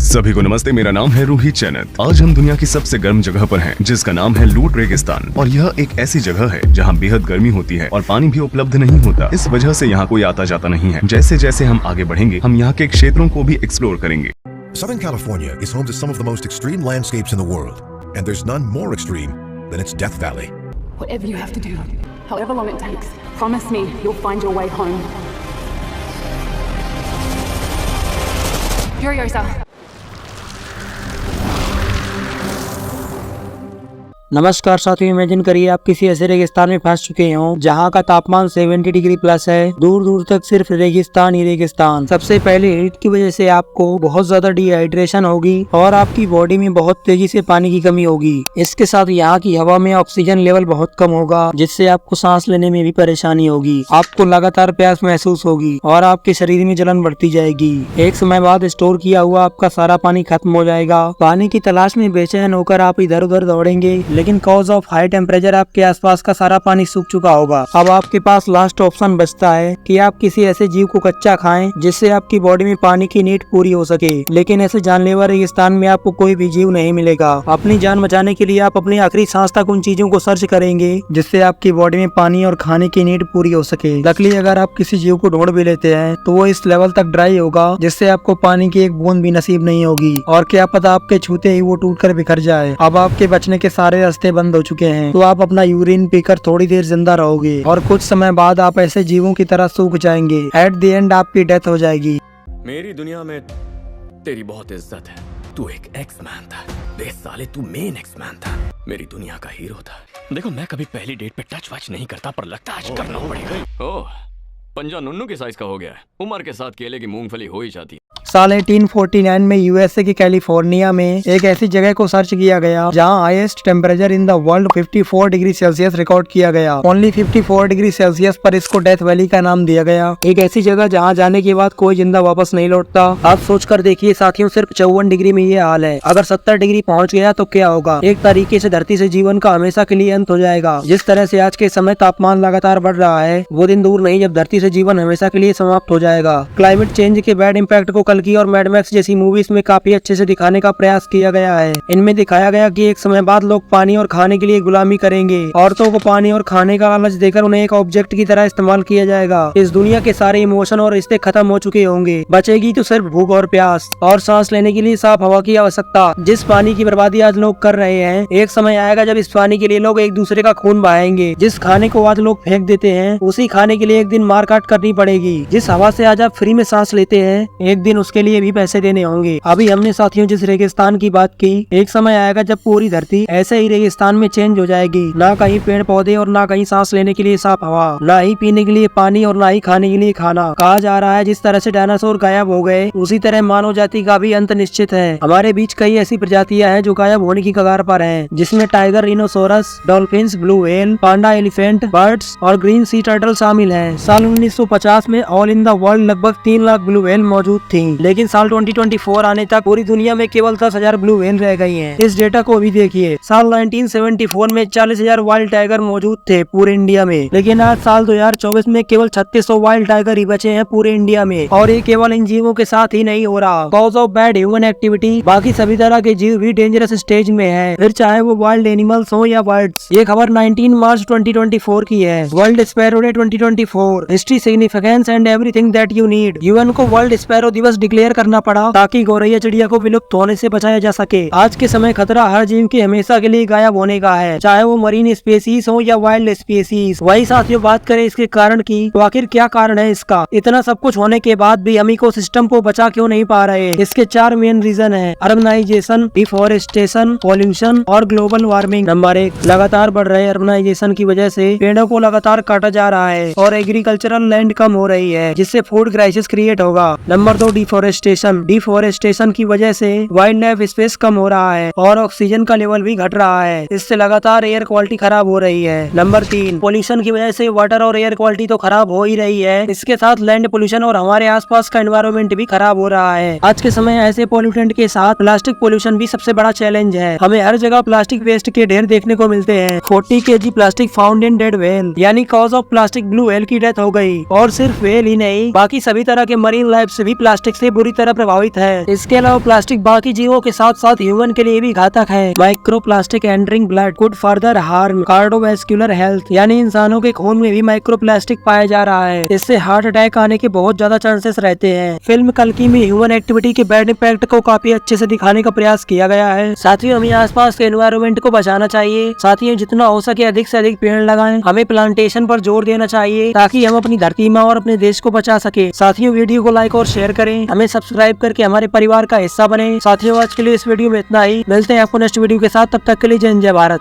सभी को नमस्ते, मेरा नाम है रूही चैनत। आज हम दुनिया की सबसे गर्म जगह पर हैं, जिसका नाम है लूट रेगिस्तान। और यह एक ऐसी जगह है जहां बेहद गर्मी होती है और पानी भी उपलब्ध नहीं होता। इस वजह से यहाँ कोई आता जाता नहीं है। जैसे जैसे हम आगे बढ़ेंगे, हम यहाँ के क्षेत्रों को भी एक्सप्लोर करेंगे। Southern California is home to some of the most extreme landscapes in the world, and there's none more extreme than its Death Valley. Whatever you have to do, however long it takes, promise me you'll find your way home. Furiosa. नमस्कार साथियों, imagine करिए आप किसी ऐसे रेगिस्तान में फंस चुके हो जहाँ का तापमान 70 डिग्री प्लस है। दूर दूर तक सिर्फ रेगिस्तान ही रेगिस्तान। सबसे पहले हीट की वजह से आपको बहुत ज्यादा डिहाइड्रेशन होगी और आपकी बॉडी में बहुत तेजी से पानी की कमी होगी। इसके साथ यहाँ की हवा में ऑक्सीजन लेवल बहुत कम होगा, जिससे आपको सांस लेने में भी परेशानी होगी। आपको लगातार प्यास महसूस होगी और आपके शरीर में जलन बढ़ती जाएगी। एक समय बाद स्टोर किया हुआ आपका सारा पानी खत्म हो जाएगा। पानी की तलाश में बेचैन होकर आप इधर उधर दौड़ेंगे, लेकिन कॉज ऑफ हाई टेम्परेचर आपके आसपास का सारा पानी सूख चुका होगा। अब आपके पास लास्ट ऑप्शन बचता है कि आप किसी ऐसे जीव को कच्चा खाएं जिससे आपकी बॉडी में पानी की नीड पूरी हो सके। लेकिन ऐसे जानलेवा रेगिस्तान में आपको कोई भी जीव नहीं मिलेगा। अपनी जान बचाने के लिए आप अपनी आखिरी सांस तक उन चीजों को सर्च करेंगे जिससे आपकी बॉडी में पानी और खाने की नीड पूरी हो सके। लकीली अगर आप किसी जीव को ढूंढ भी लेते हैं तो वो इस लेवल तक ड्राई होगा जिससे आपको पानी की एक बूंद भी नसीब नहीं होगी। और क्या पता आपके छूते ही वो टूटकर बिखर जाए। अब आपके बचने के सारे रास्ते बंद हो चुके हैं, तो आप अपना यूरिन पीकर थोड़ी देर जिंदा रहोगे और कुछ समय बाद आप ऐसे जीवों की तरह सूख जाएंगे। एट द एंड आपकी डेथ हो जाएगी। मेरी दुनिया में तेरी बहुत इज्जत है। तू एक एक्स-मैन था। बे साले, तू मेन एक्स-मैन था। मेरी दुनिया का हीरो था। देखो, मैं कभी पहली डेट पे टच वच नहीं करता, पर लगता आज करना पड़ेगा। ओह, पंजा नुन्नू के साइज का हो गया है। उम्र के साथ केले की मूंगफली हो ही जाती है। साल 1849 में यूएसए की कैलिफोर्निया में एक ऐसी जगह को सर्च किया गया जहां highest temperature in the world 54 degree Celsius record किया गया। ओनली 54 डिग्री सेल्सियस पर इसको डेथ वैली का नाम दिया गया। एक ऐसी जगह जहां जाने के बाद कोई जिंदा वापस नहीं लौटता। आप सोचकर देखिए साथियों, सिर्फ 54 डिग्री में ये हाल है। अगर 70 डिग्री पहुंच गया तो क्या होगा? एक तरीके से धरती से जीवन का हमेशा के लिए अंत हो जाएगा। जिस तरह से आज के समय तापमान लगातार बढ़ रहा है, वो दिन दूर नहीं जब धरती से जीवन हमेशा के लिए समाप्त हो जाएगा। क्लाइमेट चेंज के बैड इम्पैक्ट को कल्कि और मैड मैक्स जैसी मूवीज में काफी अच्छे से दिखाने का प्रयास किया गया है। इनमें दिखाया गया कि एक समय बाद लोग पानी और खाने के लिए गुलामी करेंगे। औरतों को पानी और खाने का लालच देकर उन्हें एक ऑब्जेक्ट की तरह इस्तेमाल किया जाएगा। इस दुनिया के सारे इमोशन और रिश्ते खत्म हो चुके होंगे। बचेगी तो सिर्फ भूख और प्यास और सांस लेने के लिए साफ हवा की आवश्यकता। जिस पानी की बर्बादी आज लोग कर रहे हैं, एक समय आएगा जब इस पानी के लिए लोग एक दूसरे का खून बहाएंगे। जिस खाने को आज लोग फेंक देते हैं, उसी खाने के लिए एक दिन मार काट करनी पड़ेगी। जिस हवा से आज आप फ्री में सांस लेते हैं, एक दिन उसके लिए भी पैसे देने होंगे। अभी हमने साथियों जिस रेगिस्तान की बात की, एक समय आएगा जब पूरी धरती ऐसे ही रेगिस्तान में चेंज हो जाएगी। ना कहीं पेड़ पौधे और ना कहीं सांस लेने के लिए साफ हवा, ना ही पीने के लिए पानी और ना ही खाने के लिए खाना। कहा जा रहा है जिस तरह से डायनासोर गायब हो गए, उसी तरह मानव जाति का भी अंत निश्चित है। हमारे बीच कई ऐसी प्रजातियां हैं जो गायब होने की कगार पर हैं, जिसमें टाइगर, रिनोसोरस, डॉल्फिन्स, ब्लू व्हेल, पांडा, एलिफेंट, बर्ड्स और ग्रीन सी टर्टल शामिल हैं। साल 1950 में ऑल इन द वर्ल्ड लगभग 3 लाख ब्लू व्हेल मौजूद थी, लेकिन साल 2024 आने तक पूरी दुनिया में केवल 10,000 ब्लू व्हेल रह गई हैं। इस डेटा को भी देखिए। साल 1974 में 40,000 वाइल्ड टाइगर मौजूद थे पूरे इंडिया में, लेकिन आज साल 2024 में केवल 3600 वाइल्ड टाइगर ही बचे हैं पूरे इंडिया में। और ये केवल इन जीवों के साथ ही नहीं हो रहा। Cause of bad human activity बाकी सभी तरह के जीव भी डेंजरस स्टेज में है, फिर चाहे वो वाइल्ड एनिमल्स हो या बर्ड्स। ये खबर 19 मार्च 2024 की है। World sparrow day 2024, history, significance and everything that you need. UN को वर्ल्ड स्पैरो दिवस डिक्लेयर करना पड़ा ताकि गौरैया चिड़िया को विलुप्त होने से बचाया जा सके। आज के समय खतरा हर जीव के हमेशा के लिए गायब होने का है, चाहे वो मरीन स्पीसीज हो या वाइल्ड स्पीसीज। वही साथियों, बात करें इसके कारण की, तो आखिर क्या कारण है इसका? इतना सब कुछ होने के बाद भी हम इकोसिस्टम को बचा क्यों नहीं पा रहे? इसके 4 मेन रीजन है: अर्बनाइजेशन, डिफॉरेस्टेशन, पॉल्यूशन और ग्लोबल वार्मिंग। नंबर 1, लगातार बढ़ रहे अर्बनाइजेशन की वजह से पेड़ों को लगातार काटा जा रहा है और एग्रीकल्चरल लैंड कम हो रही है, जिससे फूड क्राइसिस क्रिएट होगा। Number 2, deforestation. डिफॉरेस्टेशन की वजह से वाइल्ड लाइफ स्पेस कम हो रहा है और ऑक्सीजन का लेवल भी घट रहा है। इससे लगातार एयर क्वालिटी खराब हो रही है। नंबर 3, पोल्यूशन की वजह से वाटर और एयर क्वालिटी तो खराब हो ही रही है, इसके साथ लैंड पोल्यूशन और हमारे आसपास का एनवायरनमेंट भी खराब हो रहा है। आज के समय ऐसे पोल्यूटेंट के साथ प्लास्टिक पोल्यूशन भी सबसे बड़ा चैलेंज है। हमें हर जगह प्लास्टिक वेस्ट के ढेर देखने को मिलते हैं। 40 kg plastic found in dead whale, यानी cause of plastic blue whale की डेथ हो गई। और सिर्फ व्हेल ही नहीं, बाकी सभी तरह के मरीन लाइफ से भी प्लास्टिक सबसे बुरी तरह प्रभावित है। इसके अलावा प्लास्टिक बाकी जीवों के साथ साथ ह्यूमन के लिए भी घातक है। Micro plastic entering blood could further harm cardiovascular health, यानी इंसानों के खून में भी माइक्रो प्लास्टिक पाया जा रहा है। इससे हार्ट अटैक आने के बहुत ज्यादा चांसेस रहते हैं। फिल्म कल्कि में ह्यूमन एक्टिविटी के बैड इम्पैक्ट को काफी अच्छे से दिखाने का प्रयास किया गया है। साथ ही हमें आसपास के एनवायरनमेंट को बचाना चाहिए। साथ ही जितना हो सके अधिक से अधिक पेड़ लगाएं। हमें प्लांटेशन पर जोर देना चाहिए ताकि हम अपनी धरती माँ और अपने देश को बचा सके। साथियों वीडियो को लाइक और शेयर करें, हमें सब्सक्राइब करके हमारे परिवार का हिस्सा बने। साथियों आज के लिए इस वीडियो में इतना ही, मिलते हैं आपको नेक्स्ट वीडियो के साथ, तब तक के लिए जय हिंद जय भारत।